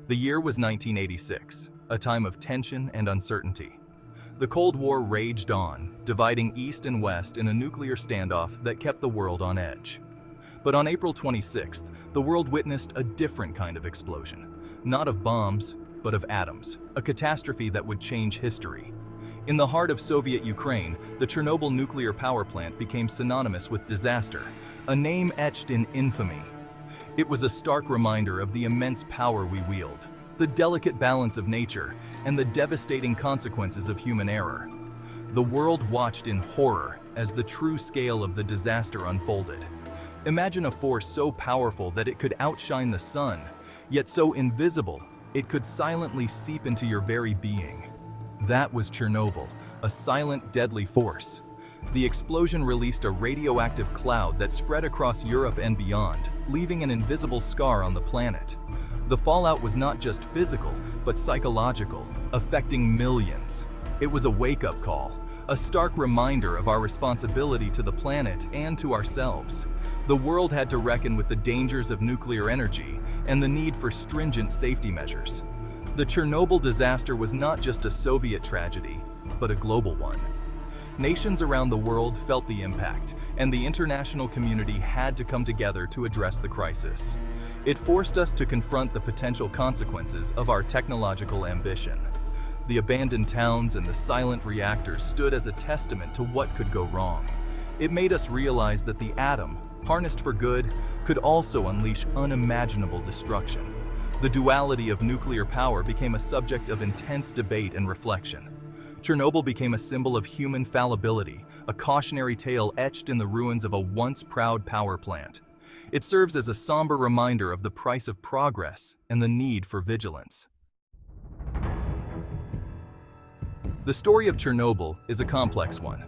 The year was 1986, a time of tension and uncertainty. The Cold War raged on, dividing East and West in a nuclear standoff that kept the world on edge. But on April 26th, the world witnessed a different kind of explosion. Not of bombs, but of atoms, a catastrophe that would change history. In the heart of Soviet Ukraine, the Chernobyl nuclear power plant became synonymous with disaster, a name etched in infamy. It was a stark reminder of the immense power we wield, the delicate balance of nature, and the devastating consequences of human error. The world watched in horror as the true scale of the disaster unfolded. Imagine a force so powerful that it could outshine the sun, yet so invisible it could silently seep into your very being. That was Chernobyl, a silent, deadly force. The explosion released a radioactive cloud that spread across Europe and beyond, leaving an invisible scar on the planet. The fallout was not just physical, but psychological, affecting millions. It was a wake-up call, a stark reminder of our responsibility to the planet and to ourselves. The world had to reckon with the dangers of nuclear energy and the need for stringent safety measures. The Chernobyl disaster was not just a Soviet tragedy, but a global one. Nations around the world felt the impact, and the international community had to come together to address the crisis. It forced us to confront the potential consequences of our technological ambition. The abandoned towns and the silent reactors stood as a testament to what could go wrong. It made us realize that the atom, harnessed for good, could also unleash unimaginable destruction. The duality of nuclear power became a subject of intense debate and reflection. Chernobyl became a symbol of human fallibility, a cautionary tale etched in the ruins of a once proud power plant. It serves as a somber reminder of the price of progress and the need for vigilance. The story of Chernobyl is a complex one,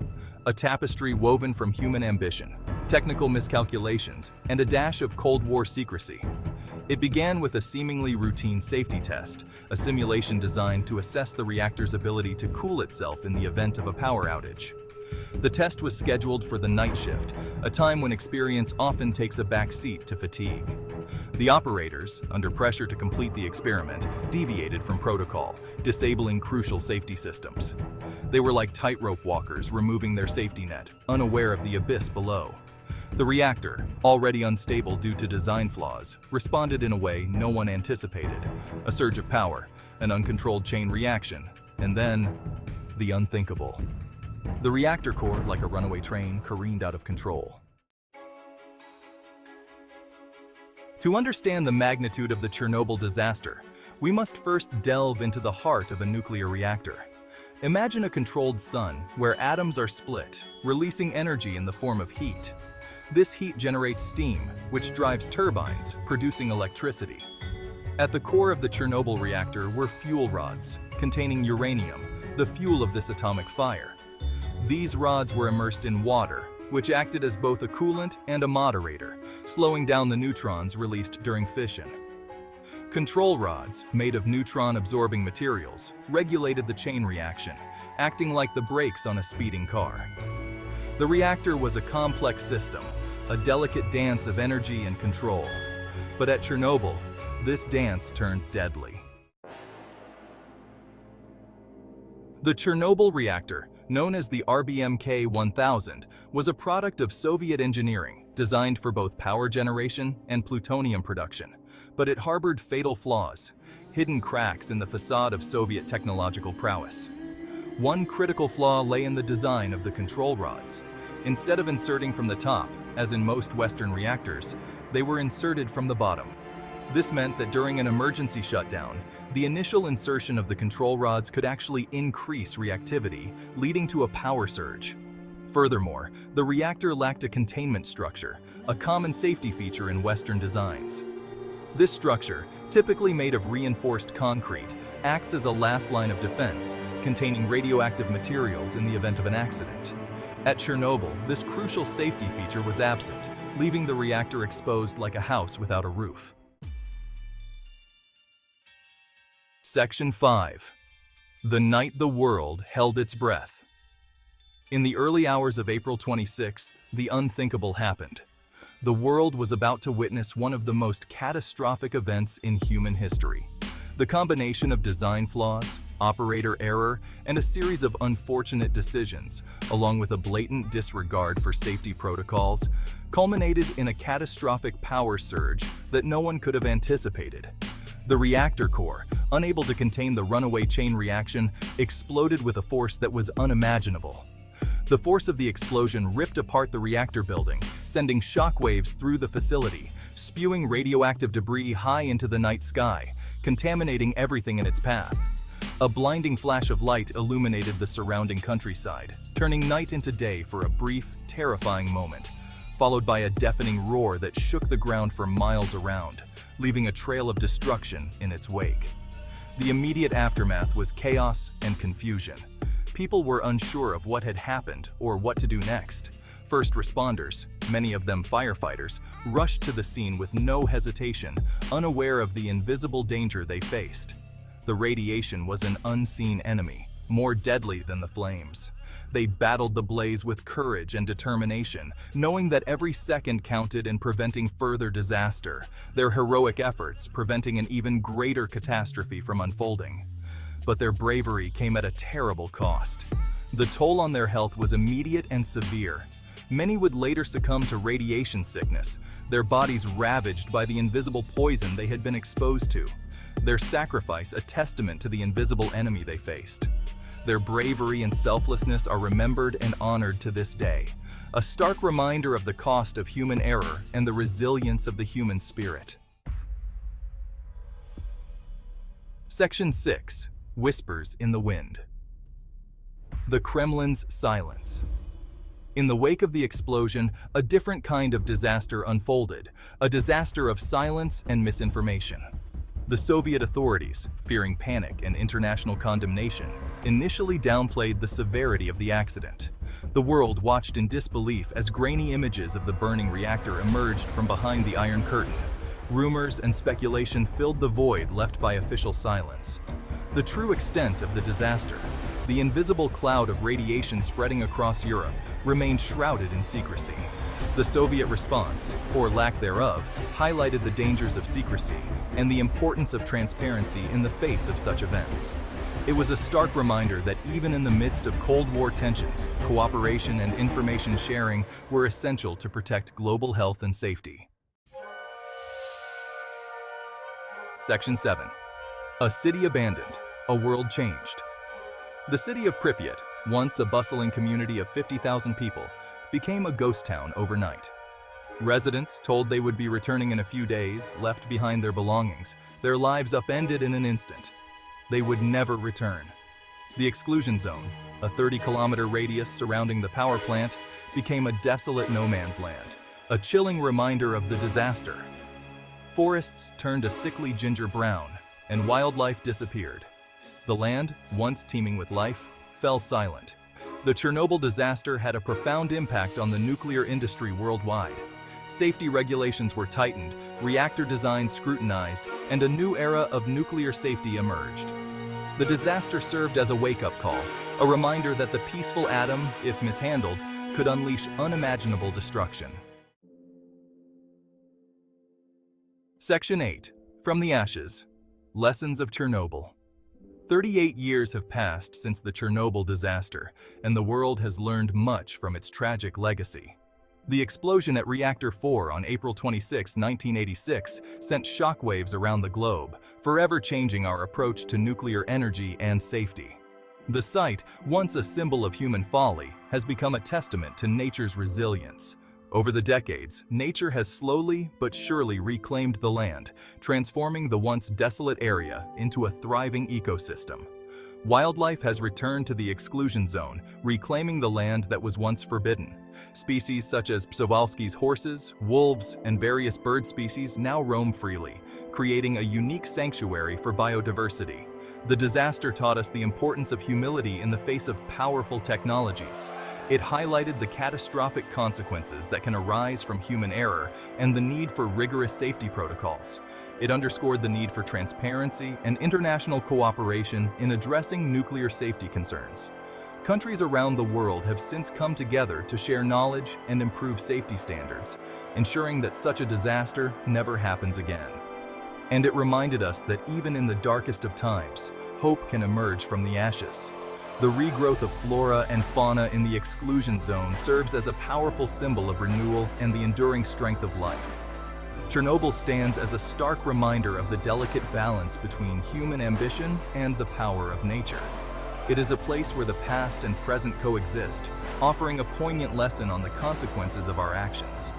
a tapestry woven from human ambition, technical miscalculations, and a dash of Cold War secrecy. It began with a seemingly routine safety test, a simulation designed to assess the reactor's ability to cool itself in the event of a power outage. The test was scheduled for the night shift, a time when experience often takes a back seat to fatigue. The operators, under pressure to complete the experiment, deviated from protocol, disabling crucial safety systems. They were like tightrope walkers removing their safety net, unaware of the abyss below. The reactor, already unstable due to design flaws, responded in a way no one anticipated. A surge of power, an uncontrolled chain reaction, and then the unthinkable. The reactor core, like a runaway train, careened out of control. To understand the magnitude of the Chernobyl disaster, we must first delve into the heart of a nuclear reactor. Imagine a controlled sun where atoms are split, releasing energy in the form of heat. This heat generates steam, which drives turbines, producing electricity. At the core of the Chernobyl reactor were fuel rods, containing uranium, the fuel of this atomic fire. These rods were immersed in water, which acted as both a coolant and a moderator, slowing down the neutrons released during fission. Control rods, made of neutron-absorbing materials, regulated the chain reaction, acting like the brakes on a speeding car. The reactor was a complex system, a delicate dance of energy and control. But at Chernobyl, this dance turned deadly. The Chernobyl reactor, known as the RBMK-1000, was a product of Soviet engineering, designed for both power generation and plutonium production. But it harbored fatal flaws, hidden cracks in the facade of Soviet technological prowess. One critical flaw lay in the design of the control rods. Instead of inserting from the top, as in most Western reactors, they were inserted from the bottom. This meant that during an emergency shutdown, the initial insertion of the control rods could actually increase reactivity, leading to a power surge. Furthermore, the reactor lacked a containment structure, a common safety feature in Western designs. This structure, typically made of reinforced concrete, acts as a last line of defense, containing radioactive materials in the event of an accident. At Chernobyl, this crucial safety feature was absent, leaving the reactor exposed like a house without a roof. Section 5. The night the world held its breath. In the early hours of April 26th, the unthinkable happened. The world was about to witness one of the most catastrophic events in human history. The combination of design flaws, operator error, and a series of unfortunate decisions, along with a blatant disregard for safety protocols, culminated in a catastrophic power surge that no one could have anticipated. The reactor core, unable to contain the runaway chain reaction, exploded with a force that was unimaginable. The force of the explosion ripped apart the reactor building, sending shockwaves through the facility, spewing radioactive debris high into the night sky, contaminating everything in its path. A blinding flash of light illuminated the surrounding countryside, turning night into day for a brief, terrifying moment, followed by a deafening roar that shook the ground for miles around, leaving a trail of destruction in its wake. The immediate aftermath was chaos and confusion. People were unsure of what had happened or what to do next. First responders, many of them firefighters, rushed to the scene with no hesitation, unaware of the invisible danger they faced. The radiation was an unseen enemy, more deadly than the flames. They battled the blaze with courage and determination, knowing that every second counted in preventing further disaster, their heroic efforts preventing an even greater catastrophe from unfolding. But their bravery came at a terrible cost. The toll on their health was immediate and severe. Many would later succumb to radiation sickness, their bodies ravaged by the invisible poison they had been exposed to. Their sacrifice a testament to the invisible enemy they faced. Their bravery and selflessness are remembered and honored to this day, a stark reminder of the cost of human error and the resilience of the human spirit. Section 6. Whispers in the Wind. The Kremlin's silence. In the wake of the explosion, a different kind of disaster unfolded, a disaster of silence and misinformation. The Soviet authorities, fearing panic and international condemnation, initially downplayed the severity of the accident. The world watched in disbelief as grainy images of the burning reactor emerged from behind the Iron Curtain. Rumors and speculation filled the void left by official silence. The true extent of the disaster, the invisible cloud of radiation spreading across Europe, remained shrouded in secrecy. The Soviet response, or lack thereof, highlighted the dangers of secrecy and the importance of transparency in the face of such events. It was a stark reminder that even in the midst of Cold War tensions, cooperation and information sharing were essential to protect global health and safety. Section 7. A city abandoned, a world changed. The city of Pripyat, once a bustling community of 50,000 people, became a ghost town overnight. Residents, told they would be returning in a few days, left behind their belongings, their lives upended in an instant. They would never return. The exclusion zone, a 30-kilometer radius surrounding the power plant, became a desolate no-man's land, a chilling reminder of the disaster. Forests turned a sickly ginger brown, and wildlife disappeared. The land, once teeming with life, fell silent. The Chernobyl disaster had a profound impact on the nuclear industry worldwide. Safety regulations were tightened, reactor designs scrutinized, and a new era of nuclear safety emerged. The disaster served as a wake-up call, a reminder that the peaceful atom, if mishandled, could unleash unimaginable destruction. Section 8. From the Ashes. Lessons of Chernobyl. 38 years have passed since the Chernobyl disaster, and the world has learned much from its tragic legacy. The explosion at Reactor 4 on April 26, 1986, sent shockwaves around the globe, forever changing our approach to nuclear energy and safety. The site, once a symbol of human folly, has become a testament to nature's resilience. Over the decades, nature has slowly but surely reclaimed the land, transforming the once desolate area into a thriving ecosystem. Wildlife has returned to the exclusion zone, reclaiming the land that was once forbidden. Species such as Przewalski's horses, wolves, and various bird species now roam freely, creating a unique sanctuary for biodiversity. The disaster taught us the importance of humility in the face of powerful technologies. It highlighted the catastrophic consequences that can arise from human error and the need for rigorous safety protocols. It underscored the need for transparency and international cooperation in addressing nuclear safety concerns. Countries around the world have since come together to share knowledge and improve safety standards, ensuring that such a disaster never happens again. And it reminded us that even in the darkest of times, hope can emerge from the ashes. The regrowth of flora and fauna in the exclusion zone serves as a powerful symbol of renewal and the enduring strength of life. Chernobyl stands as a stark reminder of the delicate balance between human ambition and the power of nature. It is a place where the past and present coexist, offering a poignant lesson on the consequences of our actions.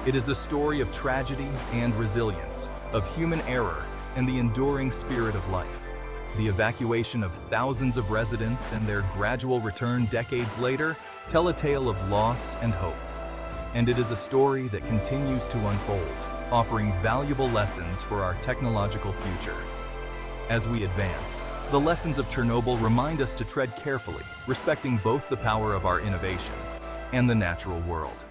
It is a story of tragedy and resilience, of human error and the enduring spirit of life. The evacuation of thousands of residents and their gradual return decades later tell a tale of loss and hope. And it is a story that continues to unfold, offering valuable lessons for our technological future. As we advance, the lessons of Chernobyl remind us to tread carefully, respecting both the power of our innovations and the natural world.